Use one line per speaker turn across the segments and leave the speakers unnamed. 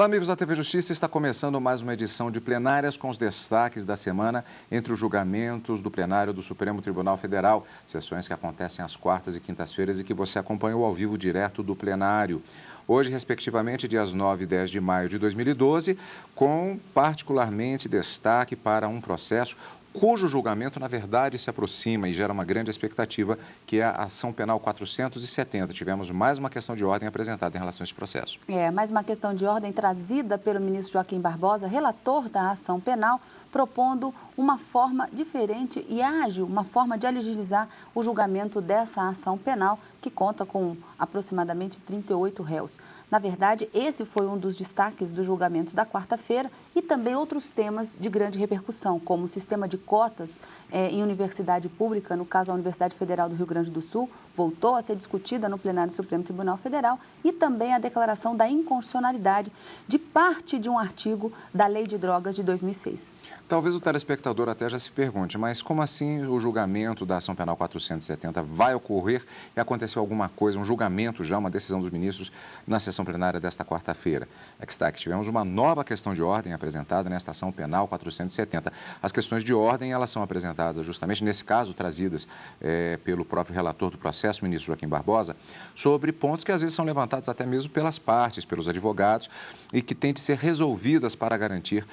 Olá, amigos da TV Justiça. Está começando mais uma edição de plenárias com os destaques da semana entre os julgamentos do plenário do Supremo Tribunal Federal. Sessões que acontecem às quartas e quintas-feiras e que você acompanhou ao vivo direto do plenário. Hoje, respectivamente, dias 9 e 10 de maio de 2012, com particularmente destaque para um processo cujo julgamento, na verdade, se aproxima e gera uma grande expectativa, que é a ação penal 470. Tivemos mais uma questão de ordem apresentada em relação a esse processo.
Mais uma questão de ordem trazida pelo ministro Joaquim Barbosa, relator da ação penal, propondo uma forma diferente e ágil, uma forma de agilizar o julgamento dessa ação penal, que conta com aproximadamente 38 réus. Na verdade, esse foi um dos destaques dos julgamentos da quarta-feira e também outros temas de grande repercussão, como o sistema de cotas em universidade pública, no caso a Universidade Federal do Rio Grande do Sul, voltou a ser discutida no plenário do Supremo Tribunal Federal, e também a declaração da inconstitucionalidade de parte de um artigo da Lei de Drogas de 2006.
Talvez o telespectador até já se pergunte, mas como assim o julgamento da ação penal 470 vai ocorrer e aconteceu alguma coisa, um julgamento já, uma decisão dos ministros na sessão plenária desta quarta-feira? É que está que tivemos uma nova questão de ordem apresentada nesta ação penal 470. As questões de ordem, elas são apresentadas justamente, nesse caso, trazidas pelo próprio relator do processo, o ministro Joaquim Barbosa, sobre pontos que às vezes são levantados até mesmo pelas partes, pelos advogados, e que têm de ser resolvidas para garantir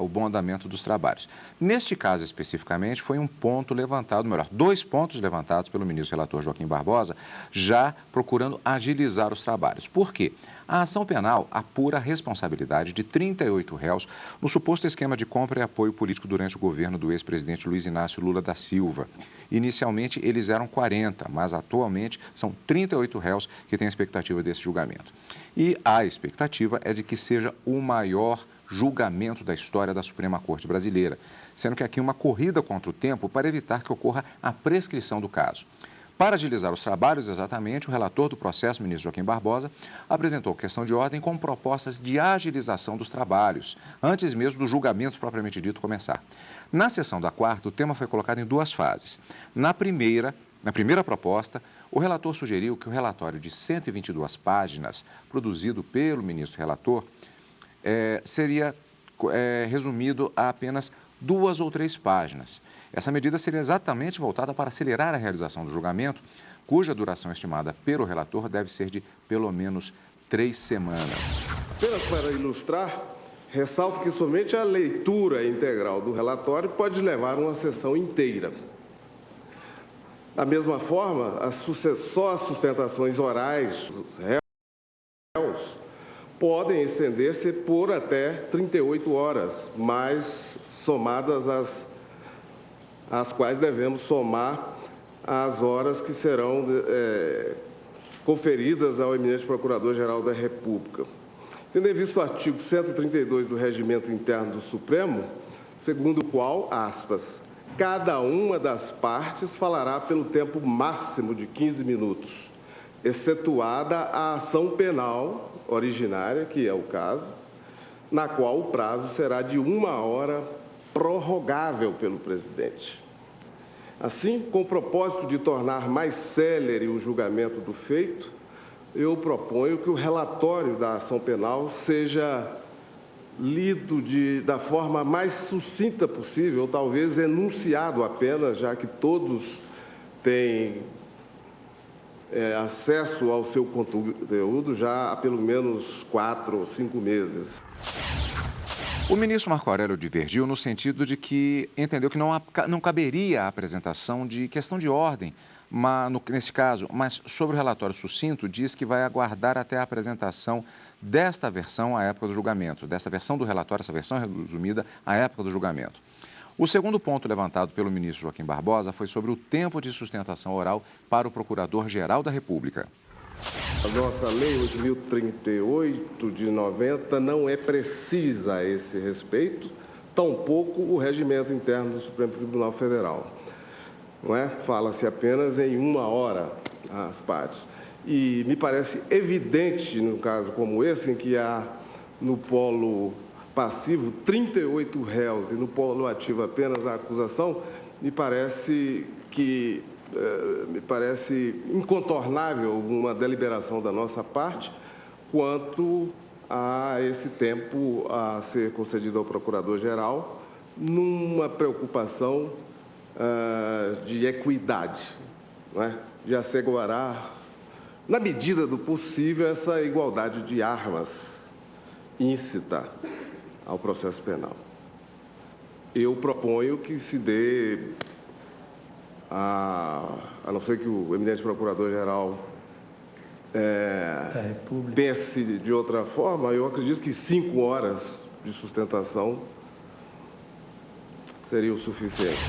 o bom andamento dos trabalhos. Neste caso especificamente, foi um ponto levantado, melhor, dois pontos levantados pelo ministro relator Joaquim Barbosa, já procurando agilizar os trabalhos. Por quê? A ação penal apura a responsabilidade de 38 réus no suposto esquema de compra e apoio político durante o governo do ex-presidente Luiz Inácio Lula da Silva. Inicialmente, eles eram 40, mas atualmente são 38 réus que têm a expectativa desse julgamento. E a expectativa é de que seja o maior julgamento da história da Suprema Corte Brasileira, sendo que aqui uma corrida contra o tempo para evitar que ocorra a prescrição do caso. Para agilizar os trabalhos, exatamente, o relator do processo, ministro Joaquim Barbosa, apresentou questão de ordem com propostas de agilização dos trabalhos, antes mesmo do julgamento propriamente dito começar. Na sessão da quarta, o tema foi colocado em duas fases. Na primeira proposta, o relator sugeriu que o relatório de 122 páginas, produzido pelo ministro relator, seria resumido a apenas 2 ou 3 páginas. Essa medida seria exatamente voltada para acelerar a realização do julgamento, cuja duração estimada pelo relator deve ser de pelo menos 3 semanas.
Apenas para ilustrar, ressalto que somente a leitura integral do relatório pode levar uma sessão inteira. Da mesma forma, só as sustentações orais réus podem estender-se por até 38 horas, mais somadas às quais devemos somar as horas que serão conferidas ao eminente Procurador-Geral da República. Tendo em vista o artigo 132 do Regimento Interno do Supremo, segundo o qual, aspas, cada uma das partes falará pelo tempo máximo de 15 minutos, excetuada a ação penal originária, que é o caso, na qual o prazo será de 1 hora prorrogável pelo presidente. Assim, com o propósito de tornar mais célere o julgamento do feito, eu proponho que o relatório da ação penal seja lido da forma mais sucinta possível, ou talvez enunciado apenas, já que todos têm acesso ao seu conteúdo já há pelo menos 4 ou 5 meses.
O ministro Marco Aurélio divergiu no sentido de que entendeu que não caberia a apresentação de questão de ordem, nesse caso, mas sobre o relatório sucinto, diz que vai aguardar até a apresentação desta versão à época do julgamento, desta versão do relatório, essa versão resumida à época do julgamento. O segundo ponto levantado pelo ministro Joaquim Barbosa foi sobre o tempo de sustentação oral para o Procurador-Geral da República.
A nossa Lei 8.038 de 90 não é precisa a esse respeito, tampouco o regimento interno do Supremo Tribunal Federal. Não é? Fala-se apenas em 1 hora as partes. E me parece evidente, num caso como esse, em que há no polo passivo 38 réus e no polo ativo apenas a acusação, me parece incontornável uma deliberação da nossa parte quanto a esse tempo a ser concedido ao Procurador-Geral, numa preocupação de equidade, não é? De assegurar, na medida do possível, essa igualdade de armas íncita ao processo penal. Eu proponho que se dê, a não ser que o eminente Procurador-Geral pense de outra forma, eu acredito que 5 horas de sustentação seria o suficiente.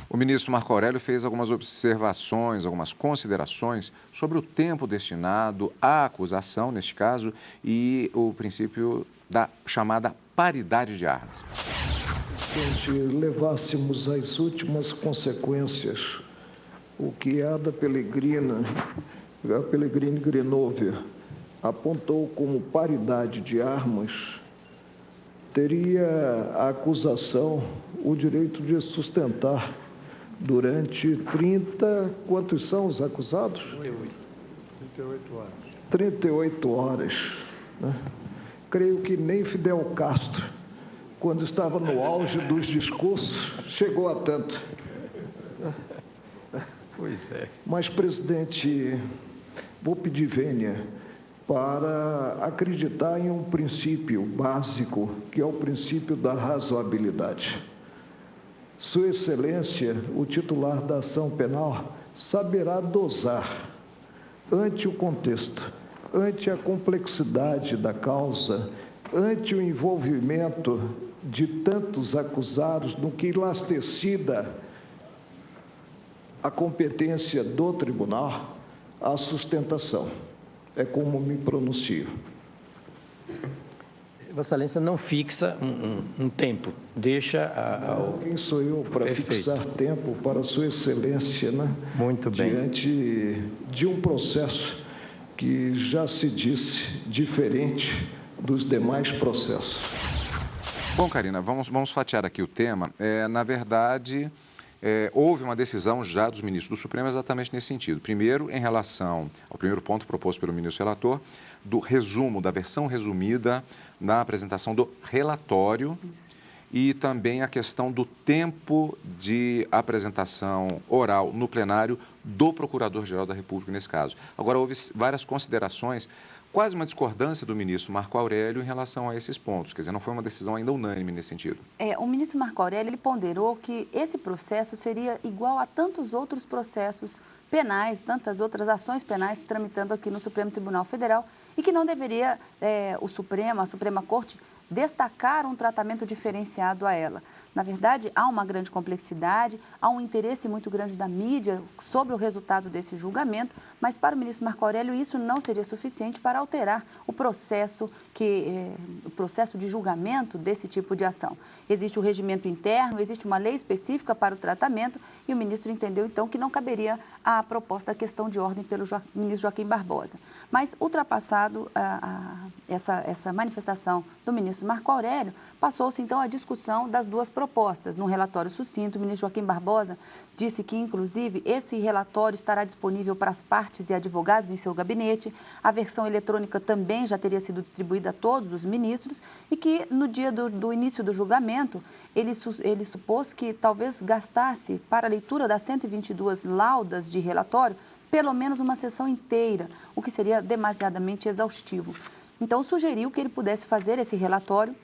O ministro Marco Aurélio fez algumas observações, algumas considerações sobre o tempo destinado à acusação, neste caso, e o princípio da chamada paridade de armas.
Se levássemos às últimas consequências o que a Pellegrini Grenover apontou como paridade de armas, teria a acusação o direito de sustentar durante 30... Quantos são os acusados?
38 horas.
38 horas. Né? Creio que nem Fidel Castro, quando estava no auge dos discursos, chegou a tanto.
Pois é.
Mas, presidente, vou pedir vênia para acreditar em um princípio básico, que é o princípio da razoabilidade. Sua Excelência, o titular da ação penal, saberá dosar, ante o contexto, ante a complexidade da causa, ante o envolvimento de tantos acusados, no que elastecida a competência do tribunal, a sustentação. É como me pronuncio.
Vossa Excelência não fixa um tempo, deixa
Quem sou eu para fixar tempo para Sua Excelência, né?
Muito bem.
Diante de um processo que já se disse diferente dos demais processos.
Bom, Karina, vamos fatiar aqui o tema. Na verdade, houve uma decisão já dos ministros do Supremo exatamente nesse sentido. Primeiro, em relação ao primeiro ponto proposto pelo ministro relator, do resumo, da versão resumida na apresentação do relatório e também a questão do tempo de apresentação oral no plenário do Procurador-Geral da República nesse caso. Agora, houve várias considerações, quase uma discordância do ministro Marco Aurélio em relação a esses pontos. Quer dizer, não foi uma decisão ainda unânime nesse sentido.
O ministro Marco Aurélio ele ponderou que esse processo seria igual a tantos outros processos penais, tantas outras ações penais tramitando aqui no Supremo Tribunal Federal e que não deveria a Suprema Corte, destacar um tratamento diferenciado a ela. Na verdade, há uma grande complexidade, há um interesse muito grande da mídia sobre o resultado desse julgamento, mas para o ministro Marco Aurélio isso não seria suficiente para alterar o processo de julgamento desse tipo de ação. Existe o regimento interno, existe uma lei específica para o tratamento e o ministro entendeu então que não caberia a proposta da questão de ordem pelo ministro Joaquim Barbosa. Mas ultrapassado essa manifestação do ministro Marco Aurélio, passou-se então a discussão das duas propostas. No relatório sucinto, o ministro Joaquim Barbosa disse que, inclusive, esse relatório estará disponível para as partes e advogados em seu gabinete. A versão eletrônica também já teria sido distribuída a todos os ministros e que, no dia do início do julgamento, ele supôs que talvez gastasse, para a leitura das 122 laudas de relatório, pelo menos uma sessão inteira, o que seria demasiadamente exaustivo. Então, sugeriu que ele pudesse fazer esse relatório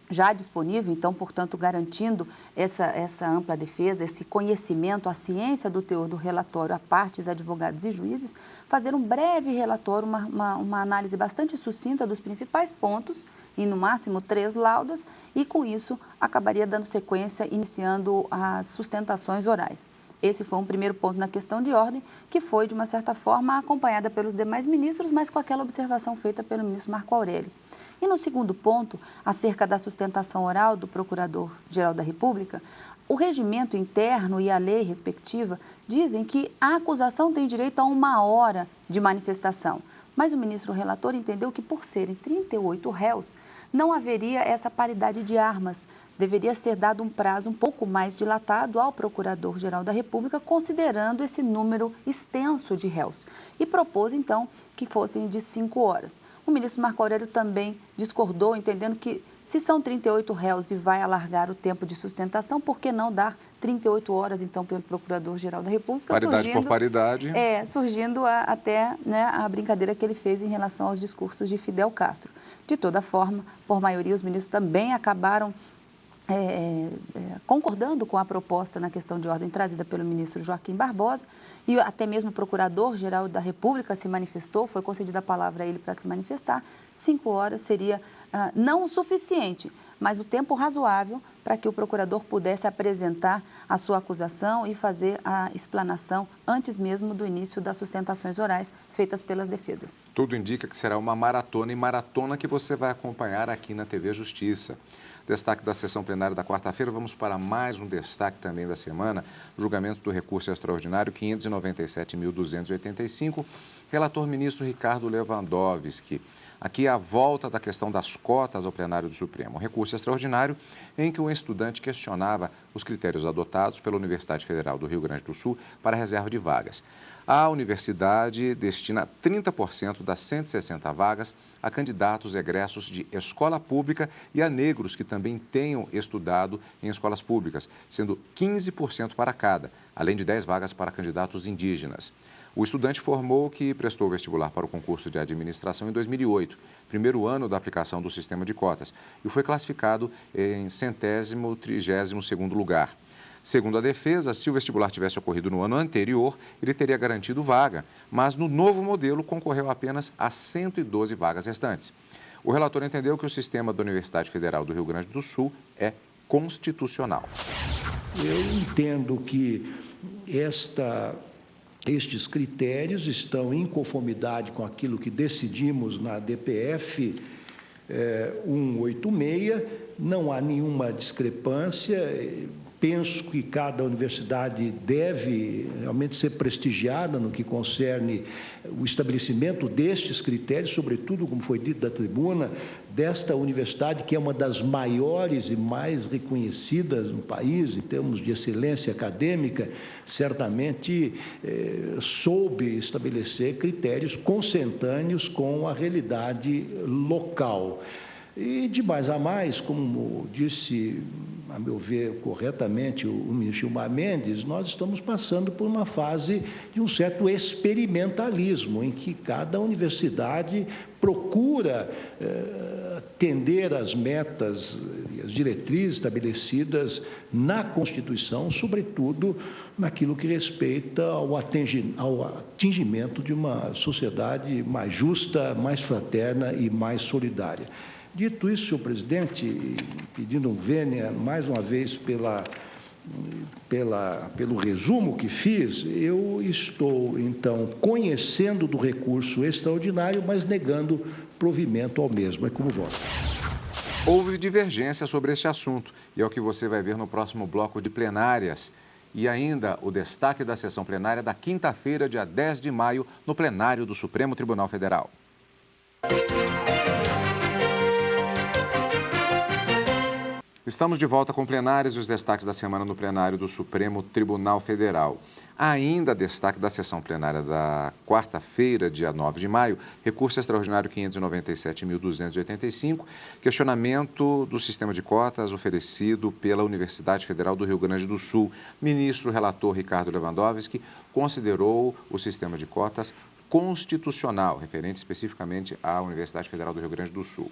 já disponível, então, portanto, garantindo essa ampla defesa, esse conhecimento, a ciência do teor do relatório a partes, advogados e juízes, fazer um breve relatório, uma análise bastante sucinta dos principais pontos, e no máximo 3 laudas, e com isso acabaria dando sequência, iniciando as sustentações orais. Esse foi um primeiro ponto na questão de ordem, que foi, de uma certa forma, acompanhada pelos demais ministros, mas com aquela observação feita pelo ministro Marco Aurélio. E no segundo ponto, acerca da sustentação oral do Procurador-Geral da República, o regimento interno e a lei respectiva dizem que a acusação tem direito a 1 hora de manifestação. Mas o ministro relator entendeu que, por serem 38 réus, não haveria essa paridade de armas. Deveria ser dado um prazo um pouco mais dilatado ao Procurador-Geral da República, considerando esse número extenso de réus. E propôs, então, que fossem de 5 horas. O ministro Marco Aurélio também discordou, entendendo que se são 38 réus e vai alargar o tempo de sustentação, por que não dar 38 horas, então, pelo Procurador-Geral da República?
Paridade por paridade.
Surgindo até, né, a brincadeira que ele fez em relação aos discursos de Fidel Castro. De toda forma, por maioria, os ministros também acabaram concordando com a proposta na questão de ordem trazida pelo ministro Joaquim Barbosa, e até mesmo o Procurador-Geral da República se manifestou, foi concedida a palavra a ele para se manifestar. 5 horas seria não o suficiente, mas o tempo razoável para que o procurador pudesse apresentar a sua acusação e fazer a explanação antes mesmo do início das sustentações orais feitas pelas defesas.
Tudo indica que será uma maratona, e maratona que você vai acompanhar aqui na TV Justiça. Destaque da sessão plenária da quarta-feira, vamos para mais um destaque também da semana, julgamento do recurso extraordinário 597.285, relator ministro Ricardo Lewandowski. Aqui a volta da questão das cotas ao plenário do Supremo. Um recurso extraordinário em que um estudante questionava os critérios adotados pela Universidade Federal do Rio Grande do Sul para a reserva de vagas. A universidade destina 30% das 160 vagas a candidatos egressos de escola pública e a negros que também tenham estudado em escolas públicas, sendo 15% para cada, além de 10 vagas para candidatos indígenas. O estudante informou que prestou vestibular para o concurso de administração em 2008, primeiro ano da aplicação do sistema de cotas, e foi classificado em 132º lugar. Segundo a defesa, se o vestibular tivesse ocorrido no ano anterior, ele teria garantido vaga, mas no novo modelo concorreu apenas a 112 vagas restantes. O relator entendeu que o sistema da Universidade Federal do Rio Grande do Sul é constitucional.
Eu entendo que estes critérios estão em conformidade com aquilo que decidimos na DPF 186, não há nenhuma discrepância. Penso que cada universidade deve realmente ser prestigiada no que concerne o estabelecimento destes critérios, sobretudo, como foi dito da tribuna, desta universidade que é uma das maiores e mais reconhecidas no país em termos de excelência acadêmica, certamente soube estabelecer critérios consentâneos com a realidade local. E de mais a mais, como disse, a meu ver, corretamente o ministro Gilmar Mendes, nós estamos passando por uma fase de um certo experimentalismo, em que cada universidade procura atender às metas e às diretrizes estabelecidas na Constituição, sobretudo naquilo que respeita ao atingimento de uma sociedade mais justa, mais fraterna e mais solidária. Dito isso, senhor presidente, pedindo vênia mais uma vez pelo resumo que fiz, eu estou, então, conhecendo do recurso extraordinário, mas negando provimento ao mesmo. É como voto.
Houve divergência sobre este assunto e é o que você vai ver no próximo bloco de plenárias. E ainda o destaque da sessão plenária da quinta-feira, dia 10 de maio, no plenário do Supremo Tribunal Federal. Estamos de volta com plenárias e os destaques da semana no plenário do Supremo Tribunal Federal. Ainda destaque da sessão plenária da quarta-feira, dia 9 de maio, recurso extraordinário 597.285, questionamento do sistema de cotas oferecido pela Universidade Federal do Rio Grande do Sul. Ministro relator Ricardo Lewandowski considerou o sistema de cotas constitucional, referente especificamente à Universidade Federal do Rio Grande do Sul.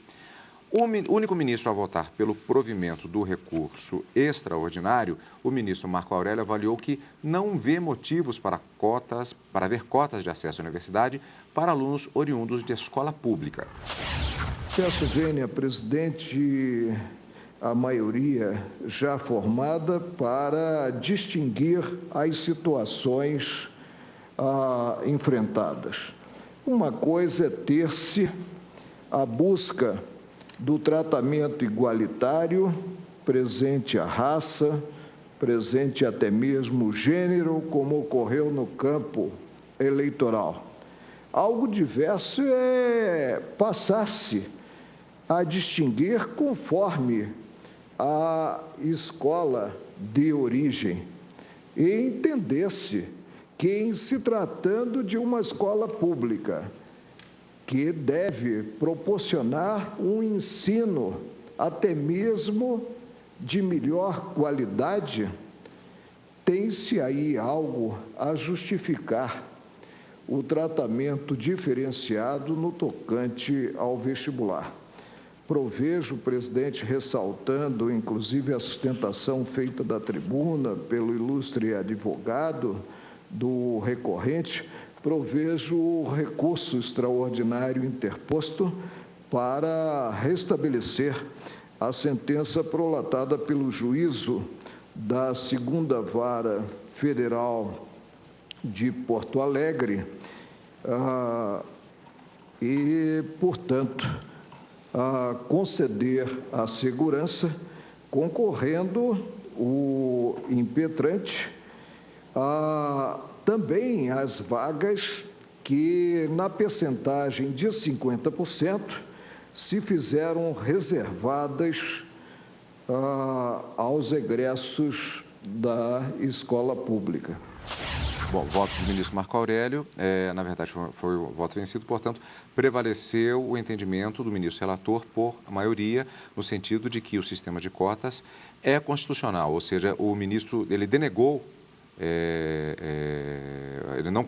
O único ministro a votar pelo provimento do recurso extraordinário, o ministro Marco Aurélio avaliou que não vê motivos para haver cotas de acesso à universidade para alunos oriundos de escola pública.
Peço vênia, presidente, a maioria já formada para distinguir as situações enfrentadas. Uma coisa é ter-se a busca do tratamento igualitário, presente a raça, presente até mesmo o gênero, como ocorreu no campo eleitoral. Algo diverso é passar-se a distinguir conforme a escola de origem e entender-se que, em se tratando de uma escola pública, que deve proporcionar um ensino até mesmo de melhor qualidade, tem-se aí algo a justificar o tratamento diferenciado no tocante ao vestibular. Provejo o presidente ressaltando, inclusive, a sustentação feita da tribuna pelo ilustre advogado do recorrente, provejo o recurso extraordinário interposto para restabelecer a sentença prolatada pelo juízo da 2ª Vara Federal de Porto Alegre e, portanto, conceder a segurança, concorrendo o impetrante também às vagas que, na percentagem de 50%, se fizeram reservadas aos egressos da escola pública.
Bom, voto do ministro Marco Aurélio, na verdade foi o voto vencido, portanto, prevaleceu o entendimento do ministro relator por maioria, no sentido de que o sistema de cotas é constitucional, ou seja, o ministro, ele denegou, ele não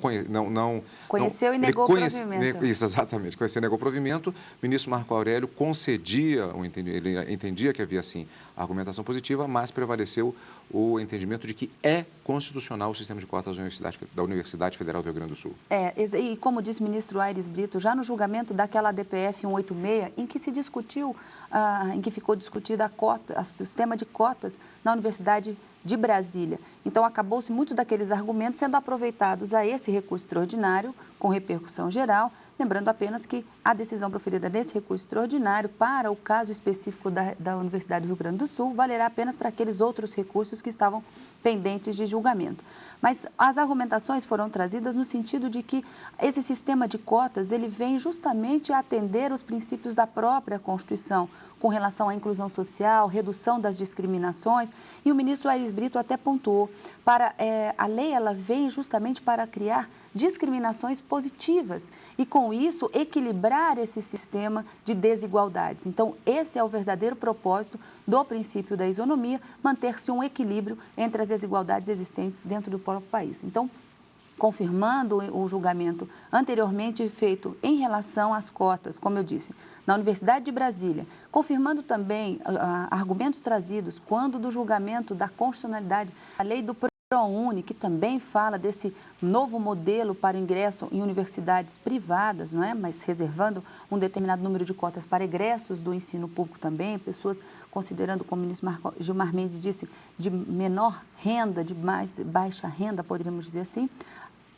conheceu e negou o provimento.
Isso, exatamente, conheceu e negou o provimento. O ministro Marco Aurélio concedia, ele entendia que havia, sim, argumentação positiva, mas prevaleceu o entendimento de que é constitucional o sistema de cotas da Universidade Federal do Rio Grande do Sul.
E como disse o ministro Aires Brito, já no julgamento daquela DPF 186, em que se discutiu, em que ficou discutida o sistema de cotas na Universidade de Brasília. Então, acabou-se muitos daqueles argumentos sendo aproveitados a esse recurso extraordinário, com repercussão geral, lembrando apenas que a decisão proferida nesse recurso extraordinário, para o caso específico da Universidade do Rio Grande do Sul, valerá apenas para aqueles outros recursos que estavam pendentes de julgamento. Mas as argumentações foram trazidas no sentido de que esse sistema de cotas, ele vem justamente a atender os princípios da própria Constituição, com relação à inclusão social, redução das discriminações, e o ministro Aires Brito até pontuou, a lei ela vem justamente para criar discriminações positivas e, com isso, equilibrar esse sistema de desigualdades. Então, esse é o verdadeiro propósito do princípio da isonomia, manter-se um equilíbrio entre as desigualdades existentes dentro do próprio país. Então, confirmando o julgamento anteriormente feito em relação às cotas, como eu disse, na Universidade de Brasília, confirmando também argumentos trazidos quando do julgamento da constitucionalidade, a lei do ProUni, que também fala desse novo modelo para ingresso em universidades privadas, não é? Mas reservando um determinado número de cotas para egressos do ensino público também, pessoas considerando, como o ministro Gilmar Mendes disse, de menor renda, de mais baixa renda, poderíamos dizer assim.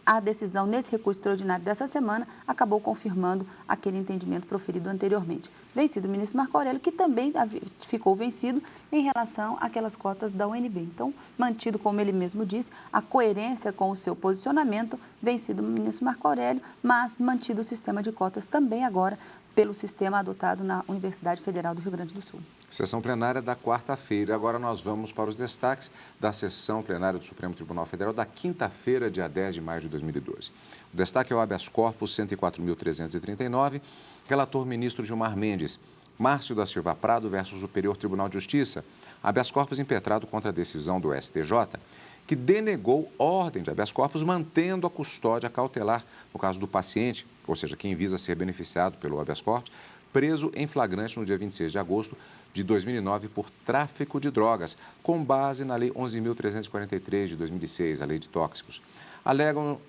A decisão nesse recurso extraordinário dessa semana acabou confirmando aquele entendimento proferido anteriormente. Vencido o ministro Marco Aurélio, que também ficou vencido em relação àquelas cotas da UNB. Então, mantido, como ele mesmo disse, a coerência com o seu posicionamento, vencido o ministro Marco Aurélio, mas mantido o sistema de cotas também agora pelo sistema adotado na Universidade Federal do Rio Grande do Sul.
Sessão plenária da quarta-feira. Agora nós vamos para os destaques da sessão plenária do Supremo Tribunal Federal da quinta-feira, dia 10 de maio de 2012. O destaque é o habeas corpus 104.339, relator ministro Gilmar Mendes. Márcio da Silva Prado versus Superior Tribunal de Justiça. Habeas corpus impetrado contra a decisão do STJ, que denegou ordem de habeas corpus mantendo a custódia cautelar no caso do paciente, ou seja, quem visa ser beneficiado pelo habeas corpus, preso em flagrante no dia 26 de agosto de 2009 por tráfico de drogas, com base na Lei 11.343 de 2006, a Lei de Tóxicos.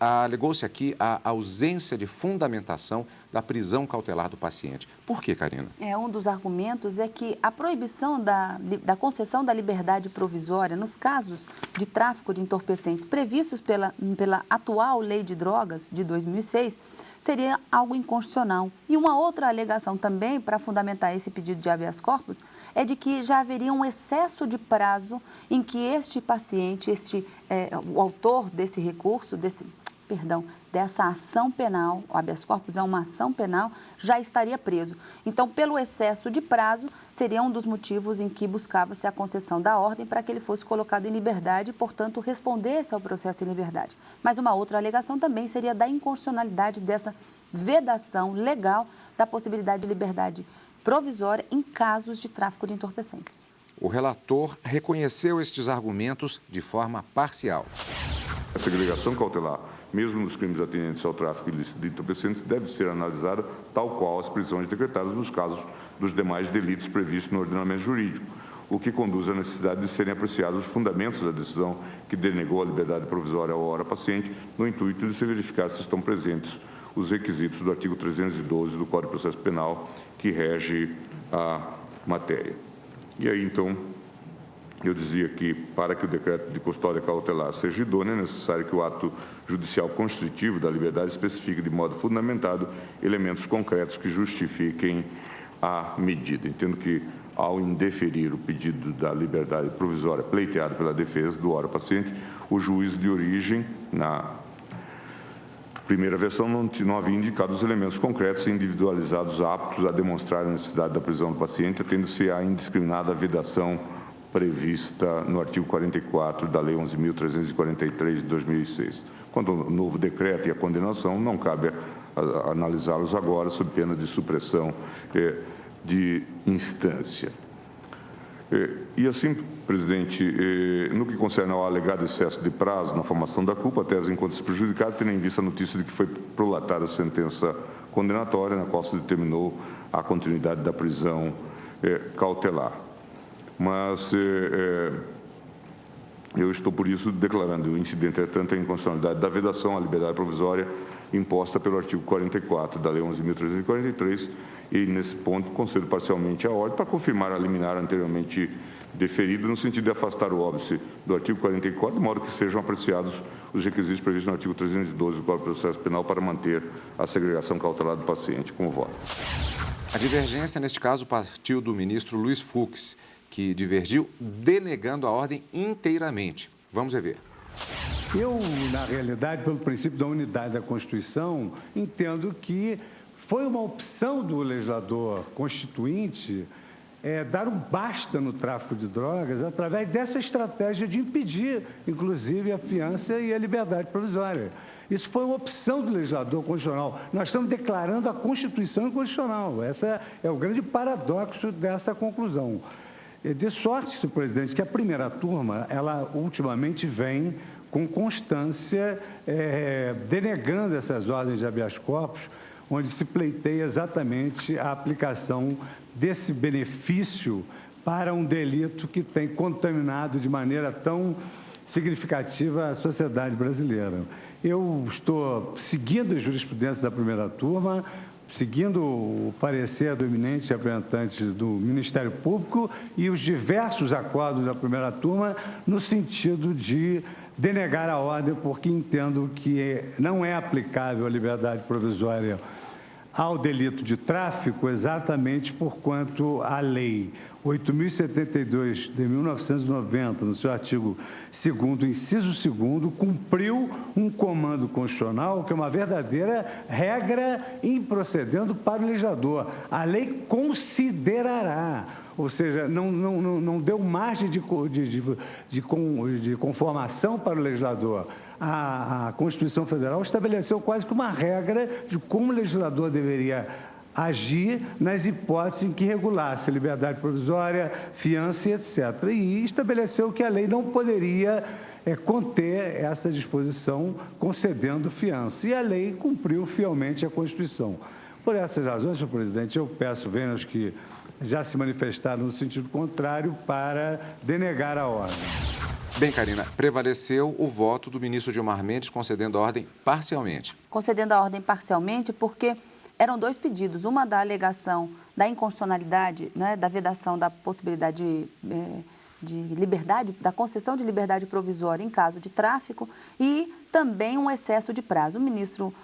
Alegou-se aqui a ausência de fundamentação da prisão cautelar do paciente. Por quê, Karina?
Um dos argumentos é que a proibição da concessão da liberdade provisória nos casos de tráfico de entorpecentes previstos pela atual Lei de Drogas de 2006 seria algo inconstitucional. E uma outra alegação também, para fundamentar esse pedido de habeas corpus, é de que já haveria um excesso de prazo em que este paciente, o autor desse recurso, dessa ação penal, o habeas corpus é uma ação penal, já estaria preso. Então, pelo excesso de prazo, seria um dos motivos em que buscava-se a concessão da ordem para que ele fosse colocado em liberdade e, portanto, respondesse ao processo em liberdade. Mas uma outra alegação também seria da inconstitucionalidade dessa vedação legal da possibilidade de liberdade provisória em casos de tráfico de entorpecentes.
O relator reconheceu estes argumentos de forma parcial.
A segregação cautelar, mesmo nos crimes atendentes ao tráfico ilícito de entorpecentes, deve ser analisada tal qual as prisões decretadas nos casos dos demais delitos previstos no ordenamento jurídico, o que conduz à necessidade de serem apreciados os fundamentos da decisão que denegou a liberdade provisória ao hora paciente, no intuito de se verificar se estão presentes os requisitos do artigo 312 do Código de Processo Penal, que rege a matéria. E aí, então, eu dizia que, para que o decreto de custódia cautelar seja idôneo, é necessário que o ato judicial constritivo da liberdade especifique de modo fundamentado elementos concretos que justifiquem a medida. Entendo que, ao indeferir o pedido da liberdade provisória pleiteado pela defesa do hora paciente, o juiz de origem, na primeira versão, não havia indicado os elementos concretos e individualizados aptos a demonstrar a necessidade da prisão do paciente, atendo-se à indiscriminada vedação prevista no artigo 44 da Lei 11.343 de 2006. Quanto ao novo decreto e a condenação, não cabe analisá-los agora, sob pena de supressão de instância. E assim, presidente, no que concerne ao alegado excesso de prazo na formação da culpa, a tese encontra-se prejudicada, tendo em vista a notícia de que foi prolatada a sentença condenatória, na qual se determinou a continuidade da prisão cautelar. Mas eu estou, por isso, declarando o incidente, tanto a inconstitucionalidade da vedação à liberdade provisória imposta pelo artigo 44 da Lei 11.343, e, nesse ponto, concedo parcialmente a ordem para confirmar a liminar anteriormente deferida, no sentido de afastar o óbice do artigo 44, de modo que sejam apreciados os requisitos previstos no artigo 312 do Código de Processo Penal para manter a segregação cautelar do paciente. Como voto.
A divergência, neste caso, partiu do ministro Luiz Fux, que divergiu denegando a ordem inteiramente. Vamos rever.
Eu, na realidade, pelo princípio da unidade da Constituição, entendo que foi uma opção do legislador constituinte dar um basta no tráfico de drogas através dessa estratégia de impedir, inclusive, a fiança e a liberdade provisória. Isso foi uma opção do legislador constitucional. Nós estamos declarando a Constituição inconstitucional. Esse é o grande paradoxo dessa conclusão. De sorte, senhor presidente, que a primeira turma, ela ultimamente vem com constância denegando essas ordens de habeas corpus, onde se pleiteia exatamente a aplicação desse benefício para um delito que tem contaminado de maneira tão significativa a sociedade brasileira. Eu estou seguindo a jurisprudência da primeira turma, seguindo o parecer do eminente representante do Ministério Público e os diversos acordos da primeira turma, no sentido de denegar a ordem, porque entendo que não é aplicável a liberdade provisória ao delito de tráfico, exatamente porquanto a Lei 8.072 de 1990, no seu artigo 2º, inciso 2º, cumpriu um comando constitucional que é uma verdadeira regra improcedendo para o legislador. A lei considerará, ou seja, não deu margem de conformação para o legislador. A Constituição Federal estabeleceu quase que uma regra de como o legislador deveria agir nas hipóteses em que regulasse a liberdade provisória, fiança e etc. E estabeleceu que a lei não poderia conter essa disposição concedendo fiança. E a lei cumpriu fielmente a Constituição. Por essas razões, senhor presidente, eu peço, venham os que já se manifestaram no sentido contrário para denegar a ordem.
Bem, Karina, prevaleceu o voto do ministro Gilmar Mendes concedendo a ordem parcialmente. Concedendo
a ordem parcialmente porque eram dois pedidos. Uma da alegação da inconstitucionalidade, né, da vedação da possibilidade de liberdade, da concessão de liberdade provisória em caso de tráfico e também um excesso de prazo. O ministro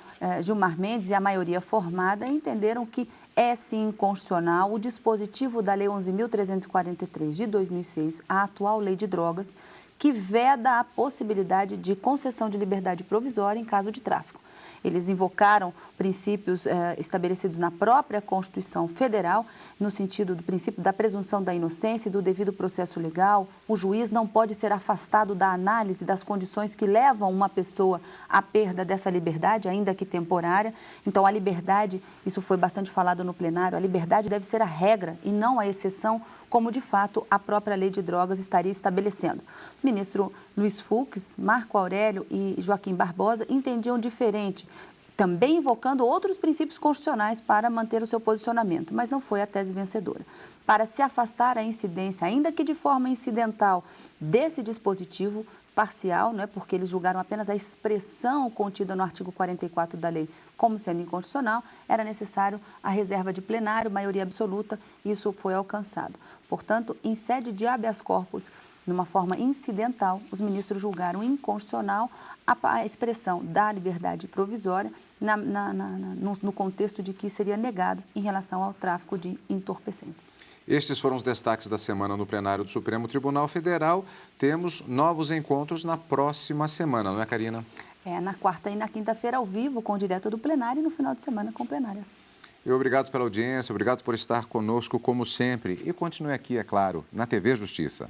Gilmar Mendes e a maioria formada entenderam que é sim inconstitucional o dispositivo da Lei 11.343 de 2006, a atual Lei de Drogas, que veda a possibilidade de concessão de liberdade provisória em caso de tráfico. Eles invocaram princípios estabelecidos na própria Constituição Federal, no sentido do princípio da presunção da inocência e do devido processo legal. O juiz não pode ser afastado da análise das condições que levam uma pessoa à perda dessa liberdade, ainda que temporária. Então, a liberdade, isso foi bastante falado no plenário, a liberdade deve ser a regra e não a exceção, como de fato a própria lei de drogas estaria estabelecendo. O ministro Luiz Fux, Marco Aurélio e Joaquim Barbosa entendiam diferente, também invocando outros princípios constitucionais para manter o seu posicionamento, mas não foi a tese vencedora. Para se afastar a incidência, ainda que de forma incidental, desse dispositivo parcial, não é, porque eles julgaram apenas a expressão contida no artigo 44 da lei como sendo inconstitucional, era necessário a reserva de plenário, maioria absoluta, e isso foi alcançado. Portanto, em sede de habeas corpus, numa forma incidental, os julgaram inconstitucional a expressão da liberdade provisória no contexto de que seria negada em relação ao tráfico de entorpecentes.
Estes foram os destaques da semana no plenário do Supremo Tribunal Federal. Temos novos encontros na próxima semana, não é, Karina?
Na quarta e na quinta-feira, ao vivo, com o direto do plenário, e no final de semana com plenárias.
E obrigado pela audiência, obrigado por estar conosco como sempre. E continue aqui, é claro, na TV Justiça.